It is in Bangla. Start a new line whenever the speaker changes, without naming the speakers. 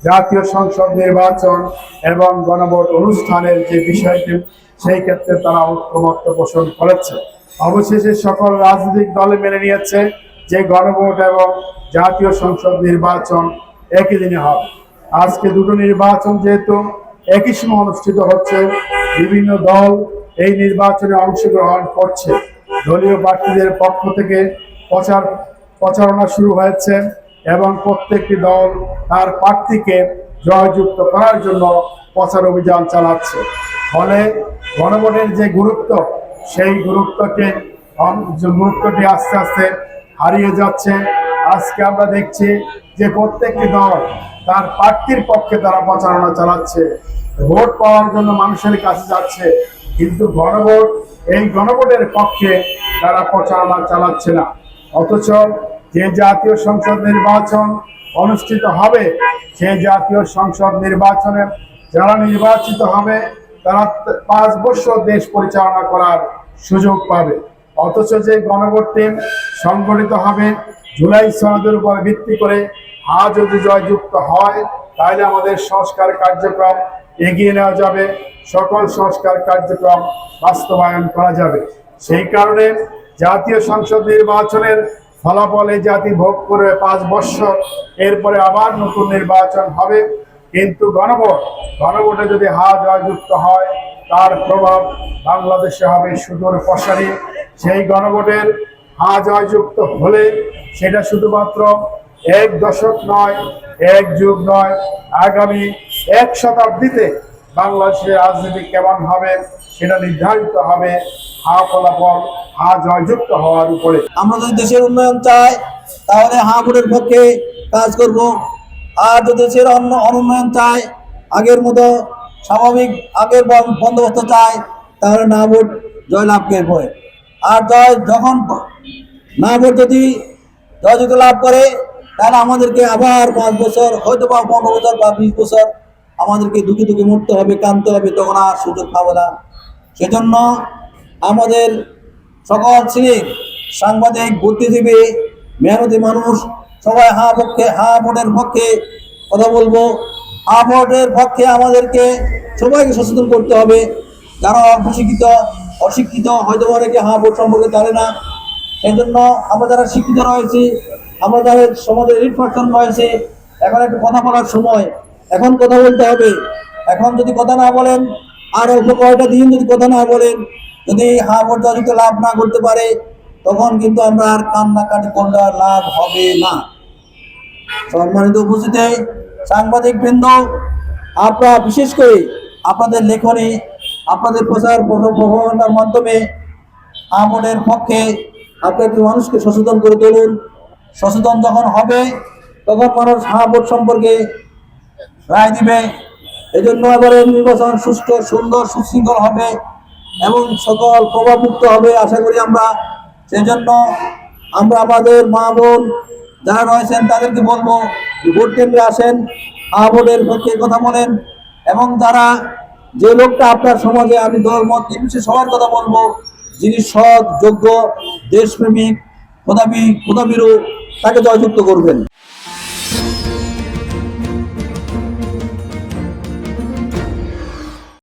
জাতীয় সংসদ নির্বাচন এবং গণভোট অনুষ্ঠানের যে বিষয়টি, সেই ক্ষেত্রে তারা ঐক্যমত্য পোষণ করেছে। অবশেষে সকল রাজনৈতিক দলে মেনে নিয়েছে যে গণভোট এবং জাতীয় সংসদ নির্বাচন একই দিনে হবে। আজকে দুটো নির্বাচন যেহেতু একই সময় অনুষ্ঠিত হচ্ছে, বিভিন্ন দল এই নির্বাচনে অংশগ্রহণ করছে। দলীয় প্রার্থীদের পক্ষ থেকে প্রচারণা শুরু হয়েছে এবং প্রত্যেকটি দল তার প্রার্থীকে জয়যুক্ত করার জন্য প্রচার অভিযান চালাচ্ছে। ফলে গণভোটের যে গুরুত্ব, সেই গুরুত্বটি আস্তে আস্তে হারিয়ে যাচ্ছে। আজকে আমরা দেখছি যে প্রত্যেকটি দল তার প্রার্থীর পক্ষে তারা প্রচারণা চালাচ্ছে, ভোট পাওয়ার জন্য মানুষের কাছে যাচ্ছে, কিন্তু এই গণভোটের পক্ষে তারা প্রচারণা চালাচ্ছে না। অথচ যে জাতীয় সংসদ নির্বাচন অনুষ্ঠিত হবে, সেই জাতীয় সংসদ নির্বাচনে যারা নির্বাচিত হবে তারা 5 বছর দেশ পরিচালনা করার সুযোগ পাবে। অথচ যে গণভোটটি সংগঠিত হবে জুলাই সনদের উপর ভিত্তি করে, যদি জয়যুক্ত হয় তাহলে আমাদের সংস্কার কার্যক্রম এগিয়ে নেওয়া যাবে, সকল সংস্কার কার্যক্রম বাস্তবায়ন করা যাবে। সেই কারণে জাতীয় সংসদ নির্বাচনের ফলাফলে জাতি ভোগ করবে 5 বছর, এরপরে আবার নতুন নির্বাচন হবে। কিন্তু গণভোটে যদি জয়যুক্ত হয়, তার প্রভাব বাংলাদেশে হবে সুদূর প্রসারী। সেই গণভোটের জয়যুক্ত হলে সেটা শুধুমাত্র 1 দশক নয়, 1 যুগ নয়, আগামী 1 শতাব্দীতে বাংলাদেশের রাজনীতি কেমন হবে সেটা নির্ধারিত হবে ফলাফল জয়যুক্ত হওয়ার উপরে।
আমরা যদি দেশের উন্নয়ন চাই তাহলে ভোটের পক্ষে কাজ করব, আর যদি দেশের অনুন্নয়ন চাই, আগের মতো স্বাভাবিক আগের বন্দোবস্ত চাই, তাহলে না ভোট জয়লাভ করবে। আর যখন না ভোট যদি জয়যুক্ত লাভ করে, তাহলে আমাদেরকে আবার 5 বছর, হয়তো বা 15 বছর বা 20 বছর আমাদেরকে দুঃখে মরতে হবে, কাঁদতে হবে, তখন আর সুযোগ পাবো না। সেজন্য আমাদের সকল শ্রেণীর সাংবাদিক, বুদ্ধিজীবী, মেহনতি মানুষ সবাই ভোটের পক্ষে কথা বলবো। ভোটের পক্ষে আমাদেরকে সবাইকে সচেতন করতে হবে। যারা অশিক্ষিত হয়তো অনেকে ভোট সম্পর্কে জানে না। সেই জন্য আমরা যারা শিক্ষিত রয়েছি, আমরা যাদের সমাজের রিফ্লেকশন রয়েছে, এখন একটু কথা বলার সময়, এখন কথা বলতে হবে। এখন যদি কথা না বলেন, আর অল্প কয়েকটা দিন যদি কথা না বলেন, যদি ভোট জয়যুক্ত লাভ না করতে পারে, তখন কিন্তু আমরা আর কান্নাকাটি করলে আর লাভ হবে না। সম্মানিত উপস্থিতি সাংবাদিক বৃন্দ, আপনারা বিশেষ করে আপনাদের লেখনী, আপনাদের প্রচার প্রচারণার মাধ্যমে ভোটের পক্ষে আপনি একটু মানুষকে সচেতন করে তুলুন। সচেতন যখন হবে তখন মানুষ ভোট সম্পর্কে রায় দিবে। এই জন্য এবারে নির্বাচন সুষ্ঠু, সুন্দর, সুশৃঙ্খল হবে এবং সকল প্রভাবমুক্ত হবে আশা করি আমরা। সেই জন্য আমরা আমাদের মা বোন যারা রয়েছেন তাদেরকে বলবো, ভোট কেন্দ্রে আসেন, ভোটের পক্ষে কথা বলেন। এবং যারা যে লোকটা আপনার সমাজে, আমি দল মত নির্বিশেষে সবার কথা বলবো, যিনি সৎ, যোগ্য, দেশপ্রেমিক, খোদাভীরু, তাকে জয়যুক্ত করবেন।